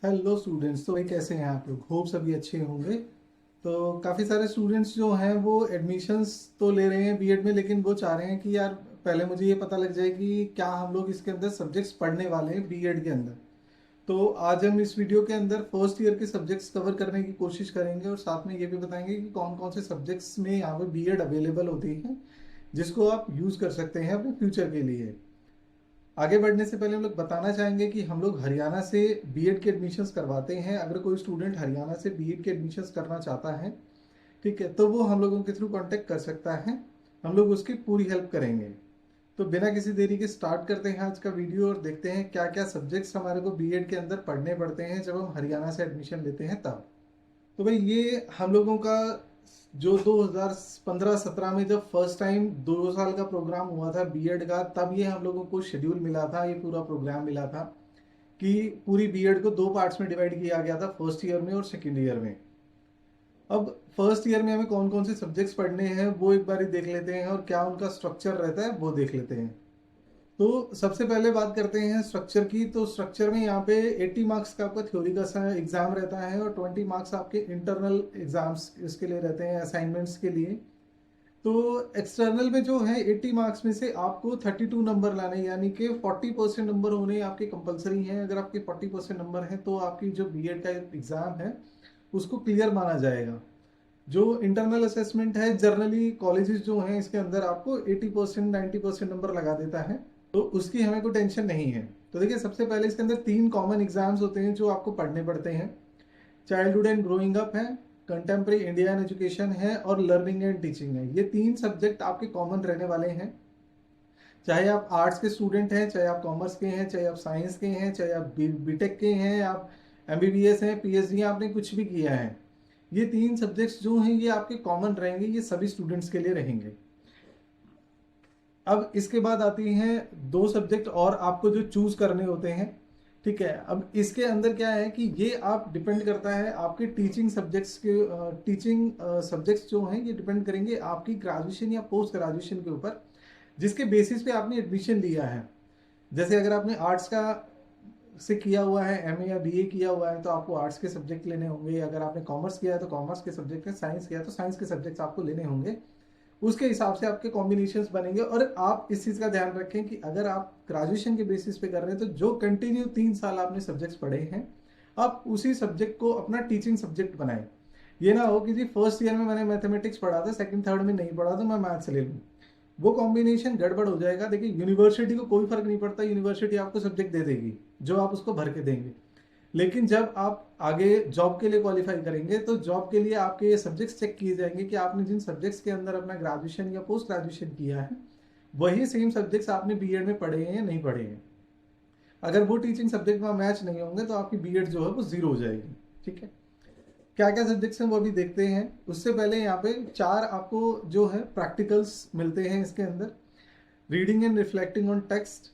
Hello students. तो भाई कैसे हैं आप लोग? होप सभी अच्छे होंगे। तो काफ़ी सारे स्टूडेंट्स जो हैं वो एडमिशन्स तो ले रहे हैं बीएड में, लेकिन वो चाह रहे हैं कि यार पहले मुझे ये पता लग जाए कि क्या हम लोग इसके अंदर सब्जेक्ट्स पढ़ने वाले हैं बीएड के अंदर। तो आज हम इस वीडियो के अंदर फर्स्ट ईयर के सब्जेक्ट्स कवर करने की कोशिश करेंगे और साथ में ये भी बताएंगे कि कौन कौन से सब्जेक्ट्स में यहाँ पे बीएड अवेलेबल होती है जिसको आप यूज़ कर सकते हैं अपने फ्यूचर के लिए। आगे बढ़ने से पहले हम लोग बताना चाहेंगे कि हम लोग हरियाणा से बीएड के एडमिशन्स करवाते हैं। अगर कोई स्टूडेंट हरियाणा से बीएड के एडमिशन्स करना चाहता है, ठीक है, तो वो हम लोगों के थ्रू कांटेक्ट कर सकता है। हम लोग उसकी पूरी हेल्प करेंगे। तो बिना किसी देरी के स्टार्ट करते हैं आज का वीडियो और देखते हैं क्या क्या सब्जेक्ट्स हमारे को बीएड के अंदर पढ़ने पड़ते हैं जब हम हरियाणा से एडमिशन लेते हैं तब। तो भाई ये हम लोगों का जो 2015-17 में जब फर्स्ट टाइम 2 साल का प्रोग्राम हुआ था बीएड का, तब ये हम लोगों को शेड्यूल मिला था, ये पूरा प्रोग्राम मिला था कि पूरी बीएड को 2 पार्ट्स में डिवाइड किया गया था, फर्स्ट ईयर में और सेकेंड ईयर में। अब फर्स्ट ईयर में हमें कौन कौन से सब्जेक्ट्स पढ़ने हैं वो एक बार देख लेते हैं और क्या उनका स्ट्रक्चर रहता है वो देख लेते हैं। तो सबसे पहले बात करते हैं स्ट्रक्चर की। तो स्ट्रक्चर में यहाँ पे 80 मार्क्स का आपका थ्योरी का एग्जाम रहता है और 20 मार्क्स आपके इंटरनल एग्जाम्स इसके लिए रहते हैं, असाइनमेंट्स के लिए। तो एक्सटर्नल में जो है 80 मार्क्स में से आपको 32 नंबर लाने, यानी कि 40% नंबर होने आपके कंपलसरी हैं। अगर आपके 40% नंबर हैं तो आपकी जो बीएड का एग्जाम है उसको क्लियर माना जाएगा। जो इंटरनल असेसमेंट है, जनरली कॉलेजेस जो हैं इसके अंदर आपको 80% 90% नंबर लगा देता है, तो उसकी हमें कोई टेंशन नहीं है। तो देखिए, सबसे पहले इसके अंदर 3 कॉमन एग्जाम्स होते हैं जो आपको पढ़ने पड़ते हैं। चाइल्डहुड एंड ग्रोइंग अप है, कंटेम्प्रेरी इंडियन एजुकेशन है और लर्निंग एंड टीचिंग है। ये 3 सब्जेक्ट आपके कॉमन रहने वाले हैं। चाहे आप आर्ट्स के स्टूडेंट हैं, चाहे आप कॉमर्स के हैं, चाहे आप साइंस के हैं, चाहे आप बीटेक के हैं, आप एमबीबीएस हैं, पीएचडी आपने कुछ भी किया है, ये 3 सब्जेक्ट्स जो हैं ये आपके कॉमन रहेंगे, ये सभी स्टूडेंट्स के लिए रहेंगे। अब इसके बाद आती हैं 2 सब्जेक्ट और आपको जो चूज करने होते हैं। ठीक है, अब इसके अंदर क्या है कि ये आप डिपेंड करता है आपके टीचिंग सब्जेक्ट्स के। टीचिंग सब्जेक्ट्स जो हैं ये डिपेंड करेंगे आपकी ग्रेजुएशन या पोस्ट ग्रेजुएशन के ऊपर, जिसके बेसिस पे आपने एडमिशन लिया है। जैसे अगर आपने आर्ट्स का से किया हुआ है, एमए या बीए किया हुआ है, तो आपको आर्ट्स के सब्जेक्ट लेने होंगे। अगर आपने कॉमर्स किया है तो कॉमर्स के सब्जेक्ट है, साइंस किया है तो साइंस के सब्जेक्ट्स आपको लेने होंगे। उसके हिसाब से आपके कॉम्बिनेशंस बनेंगे। और आप इस चीज़ का ध्यान रखें कि अगर आप ग्रेजुएशन के बेसिस पे कर रहे हैं तो जो कंटिन्यू 3 साल आपने सब्जेक्ट्स पढ़े हैं, आप उसी सब्जेक्ट को अपना टीचिंग सब्जेक्ट बनाएं। ये ना हो कि जी फर्स्ट ईयर में मैंने मैथमेटिक्स पढ़ा था, सेकंड थर्ड में नहीं पढ़ा तो मैं मैथ्स ले लूँ, वो कॉम्बिनेशन गड़बड़ हो जाएगा। देखिए, यूनिवर्सिटी को कोई फर्क नहीं पड़ता, यूनिवर्सिटी आपको सब्जेक्ट दे देगी जो आप उसको भर के देंगे। लेकिन जब आप आगे जॉब के लिए क्वालिफाई करेंगे तो जॉब के लिए आपके ये सब्जेक्ट्स चेक किए जाएंगे कि आपने जिन सब्जेक्ट्स के अंदर अपना ग्रेजुएशन या पोस्ट ग्रेजुएशन किया है वही सेम सब्जेक्ट्स आपने बीएड में पढ़े हैं या नहीं पढ़े हैं। अगर वो टीचिंग सब्जेक्ट में मैच नहीं होंगे तो आपकी बीएड जो है वो 0 हो जाएगी। ठीक है, क्या क्या सब्जेक्ट्स हैं वो भी देखते हैं। उससे पहले यहाँ पे 4 आपको जो है प्रैक्टिकल्स मिलते हैं इसके अंदर। Reading and reflecting on text,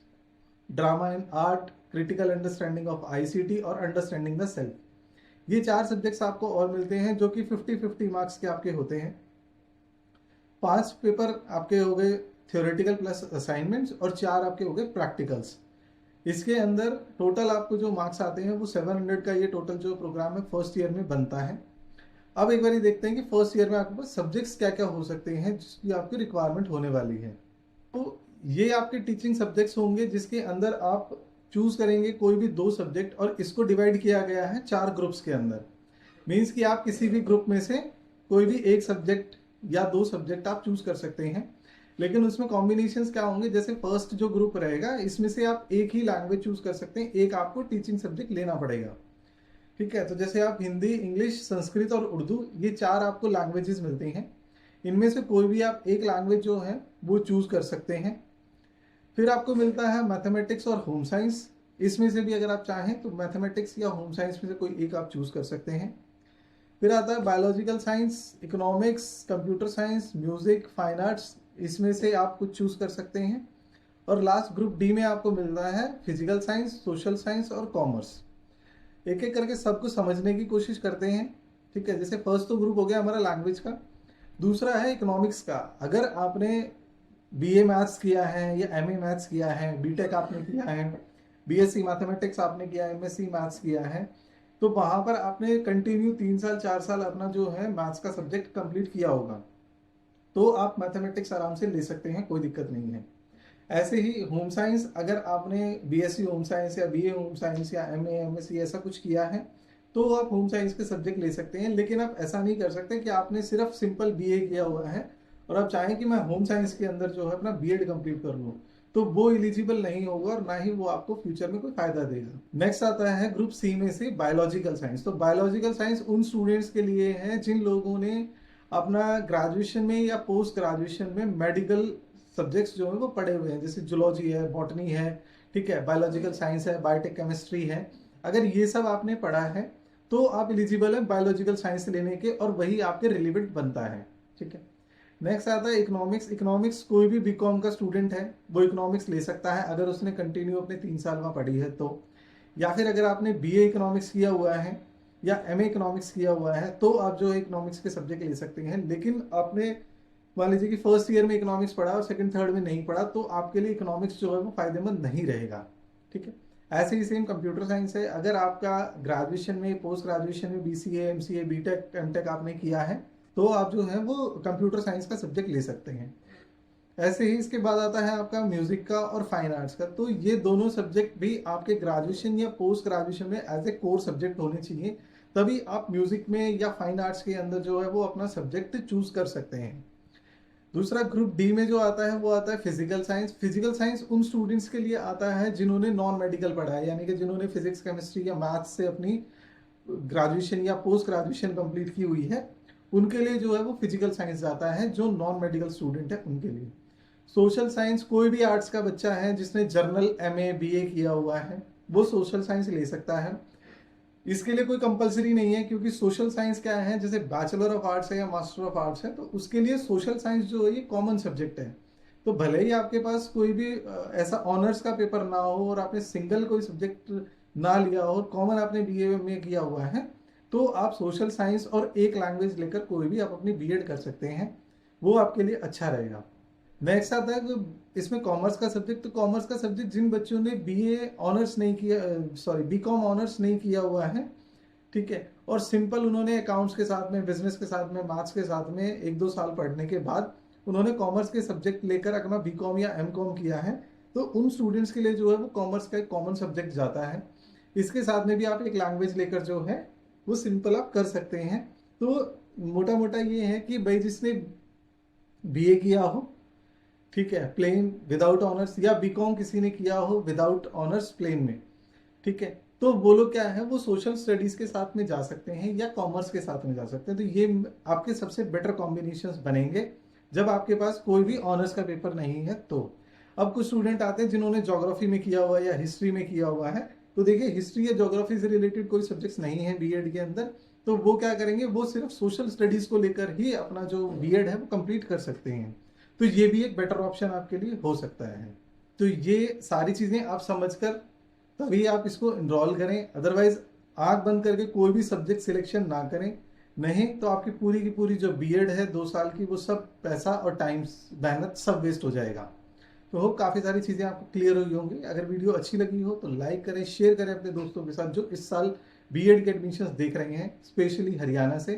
drama and art, critical understanding of ICT और अंडरस्टैंडिंग द सेल्फ। ये 4 सब्जेक्ट्स आपको और मिलते हैं जो कि 50-50 मार्क्स के आपके होते हैं। 5 पेपर आपके हो गए थ्योरेटिकल प्लस असाइनमेंट्स और 4 आपके हो गए प्रैक्टिकल्स। इसके अंदर टोटल आपको जो मार्क्स आते हैं वो 700 का ये टोटल जो प्रोग्राम है फर्स्ट ईयर में बनता है। अब एक बार देखते हैं कि फर्स्ट ईयर में आपके पास सब्जेक्ट्स क्या क्या हो सकते हैं जिसकी आपकी रिक्वायरमेंट होने वाली है। तो ये आपके टीचिंग सब्जेक्ट्स होंगे जिसके अंदर आप चूज करेंगे कोई भी 2 सब्जेक्ट, और इसको डिवाइड किया गया है 4 ग्रुप्स के अंदर। मीन्स कि आप किसी भी ग्रुप में से कोई भी एक सब्जेक्ट या 2 सब्जेक्ट आप चूज कर सकते हैं। लेकिन उसमें कॉम्बिनेशंस क्या होंगे, जैसे फर्स्ट जो ग्रुप रहेगा इसमें से आप एक ही लैंग्वेज चूज कर सकते हैं, एक आपको टीचिंग सब्जेक्ट लेना पड़ेगा। ठीक है, तो जैसे आप हिंदी, इंग्लिश, संस्कृत और उर्दू, ये 4 आपको लैंग्वेजेस मिलती हैं। इनमें से कोई भी आप एक लैंग्वेज जो है वो चूज कर सकते हैं। फिर आपको मिलता है मैथमेटिक्स और होम साइंस। इसमें से भी अगर आप चाहें तो मैथमेटिक्स या होम साइंस में से कोई एक आप चूज कर सकते हैं। फिर आता है biological science, economics, computer science, music, fine arts, इसमें से आप कुछ चूज कर सकते हैं। और लास्ट ग्रुप डी में आपको मिलता है फिजिकल साइंस, सोशल साइंस और कॉमर्स। एक एक करके सबको समझने की कोशिश करते हैं। ठीक है, जैसे फर्स्ट तो ग्रुप हो गया हमारा लैंग्वेज का, दूसरा है इकोनॉमिक्स का। अगर आपने बीए मैथ्स किया है या एमए मैथ्स किया है, बीटेक आपने किया है, बीएससी मैथमेटिक्स आपने किया है, एमएससी मैथ्स किया है, तो वहां पर आपने कंटिन्यू 3 साल 4 साल अपना जो है मैथ्स का सब्जेक्ट कंप्लीट किया होगा, तो आप मैथमेटिक्स आराम से ले सकते हैं, कोई दिक्कत नहीं है। ऐसे ही होम साइंस, अगर आपने बीएससी होम साइंस या बीए होम साइंस या एमए एमएससी ऐसा कुछ किया है, तो आप होम साइंस के सब्जेक्ट ले सकते हैं। लेकिन आप ऐसा नहीं कर सकते कि आपने सिर्फ सिंपल बीए किया हुआ है और आप चाहें कि मैं होम साइंस के अंदर जो है अपना बीएड कंप्लीट कर लूँ, तो वो एलिजिबल नहीं होगा और ना ही वो आपको फ्यूचर में कोई फायदा देगा। नेक्स्ट आता है ग्रुप सी में से बायोलॉजिकल साइंस। तो बायोलॉजिकल साइंस उन स्टूडेंट्स के लिए है जिन लोगों ने अपना ग्रेजुएशन में या पोस्ट ग्रेजुएशन में मेडिकल सब्जेक्ट्स जो है वो पढ़े हुए हैं, जैसे जूलॉजी है, बॉटनी है, ठीक है, बायोलॉजिकल साइंस है, बायोटेक केमिस्ट्री है। अगर ये सब आपने पढ़ा है तो आप एलिजिबल है बायोलॉजिकल साइंस लेने के, और वही आपके रिलेवेंट बनता है, ठीक है। नेक्स्ट आता है इकोनॉमिक्स। इकोनॉमिक्स कोई भी बीकॉम का स्टूडेंट है वो इकोनॉमिक्स ले सकता है अगर उसने कंटिन्यू अपने 3 साल में पढ़ी है तो, या फिर अगर आपने बीए इकोनॉमिक्स किया हुआ है या एमए इकोनॉमिक्स किया हुआ है तो आप जो है इकोनॉमिक्स के सब्जेक्ट ले सकते हैं। लेकिन आपने मान लीजिए कि फर्स्ट ईयर में इकोनॉमिक्स पढ़ा और सेकंड थर्ड में नहीं पढ़ा, तो आपके लिए इकोनॉमिक्स जो है वो फायदेमंद नहीं रहेगा, ठीक है। ऐसे ही सेम कंप्यूटर साइंस है। अगर आपका ग्रेजुएशन में पोस्ट ग्रेजुएशन में बीसीए एमसीए बीटेक एमटेक आपने किया है तो आप जो है वो कंप्यूटर साइंस का सब्जेक्ट ले सकते हैं। ऐसे ही इसके बाद आता है आपका म्यूजिक का और फाइन आर्ट्स का। तो ये दोनों सब्जेक्ट भी आपके ग्रेजुएशन या पोस्ट ग्रेजुएशन में एज ए कोर सब्जेक्ट होने चाहिए, तभी आप म्यूजिक में या फाइन आर्ट्स के अंदर जो है वो अपना सब्जेक्ट चूज कर सकते हैं। दूसरा ग्रुप डी में जो आता है वो आता है फिजिकल साइंस। फिजिकल साइंस उन स्टूडेंट्स के लिए आता है जिन्होंने नॉन मेडिकल पढ़ा है, यानी कि जिन्होंने फिजिक्स केमिस्ट्री या मैथ्स से अपनी ग्रेजुएशन या पोस्ट ग्रेजुएशन कंप्लीट की हुई है, उनके लिए जो है वो फिजिकल साइंस जाता है, जो नॉन मेडिकल स्टूडेंट है उनके लिए। सोशल साइंस कोई भी आर्ट्स का बच्चा है जिसने जर्नल एमए बीए किया हुआ है वो सोशल साइंस ले सकता है। इसके लिए कोई कंपलसरी नहीं है, क्योंकि सोशल साइंस क्या है, जैसे बैचलर ऑफ आर्ट्स है या मास्टर ऑफ आर्ट्स है, तो उसके लिए सोशल साइंस जो है ये कॉमन सब्जेक्ट है। तो भले ही आपके पास कोई भी ऐसा ऑनर्स का पेपर ना हो और आपने सिंगल कोई सब्जेक्ट ना लिया हो और कॉमन आपने बीए में किया हुआ है, तो आप सोशल साइंस और एक लैंग्वेज लेकर कोई भी आप अपनी बीएड कर सकते हैं, वो आपके लिए अच्छा रहेगा। नेक्स्ट आता है इसमें कॉमर्स का सब्जेक्ट। तो कॉमर्स का सब्जेक्ट जिन बच्चों ने बीए ऑनर्स नहीं किया, सॉरी बीकॉम ऑनर्स नहीं किया हुआ है, ठीक है, और सिंपल उन्होंने अकाउंट्स के साथ में, बिजनेस के साथ में, मैथ्स के साथ में 1-2 साल पढ़ने के बाद उन्होंने कॉमर्स के सब्जेक्ट लेकर अपना बीकॉम या एमकॉम किया है, तो उन स्टूडेंट्स के लिए जो है वो कॉमर्स का एक कॉमन सब्जेक्ट जाता है। इसके साथ में भी आप एक लैंग्वेज लेकर जो है वो सिंपल आप कर सकते हैं। तो मोटा मोटा ये है कि भाई जिसने बीए किया हो, ठीक है, प्लेन विदाउट ऑनर्स, या बीकॉम किसी ने किया हो विदाउट ऑनर्स प्लेन में, ठीक है, तो वो लोग क्या है वो सोशल स्टडीज के साथ में जा सकते हैं या कॉमर्स के साथ में जा सकते हैं। तो ये आपके सबसे बेटर कॉम्बिनेशंस बनेंगे जब आपके पास कोई भी ऑनर्स का पेपर नहीं है। तो अब कुछ स्टूडेंट आते हैं जिन्होंने ज्योग्राफी में किया हुआ है या हिस्ट्री में किया हुआ है, तो देखिए हिस्ट्री या ज्योग्राफी से रिलेटेड कोई सब्जेक्ट्स नहीं है बीएड के अंदर, तो वो क्या करेंगे, वो सिर्फ सोशल स्टडीज को लेकर ही अपना जो बीएड है वो कंप्लीट कर सकते हैं। तो ये भी एक बेटर ऑप्शन आपके लिए हो सकता है। तो ये सारी चीजें आप समझकर तभी आप इसको इनरोल करें, अदरवाइज आंख बंद करके कोई भी सब्जेक्ट सिलेक्शन ना करें, नहीं तो आपकी पूरी की पूरी जो बीएड है 2 साल की, वो सब पैसा और टाइम मेहनत सब वेस्ट हो जाएगा। तो होप काफ़ी सारी चीज़ें आपको क्लियर हुई होंगी। अगर वीडियो अच्छी लगी हो तो लाइक करें, शेयर करें अपने दोस्तों के साथ जो इस साल बीएड के एडमिशन्स देख रहे हैं, स्पेशली हरियाणा से।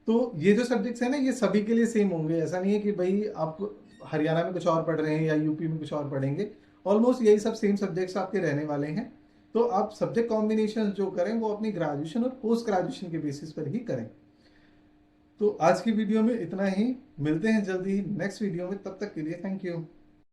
तो ये जो सब्जेक्ट्स हैं ना, ये सभी के लिए सेम होंगे। ऐसा नहीं है कि भाई आप हरियाणा में कुछ और पढ़ रहे हैं या यूपी में कुछ और पढ़ेंगे, ऑलमोस्ट यही सब सेम सब्जेक्ट्स आपके रहने वाले हैं। तो आप सब्जेक्ट कॉम्बिनेशन जो करें वो अपनी ग्रेजुएशन और पोस्ट ग्रेजुएशन के बेसिस पर ही करें। तो आज की वीडियो में इतना ही, मिलते हैं जल्दी नेक्स्ट वीडियो में, तब तक के लिए थैंक यू।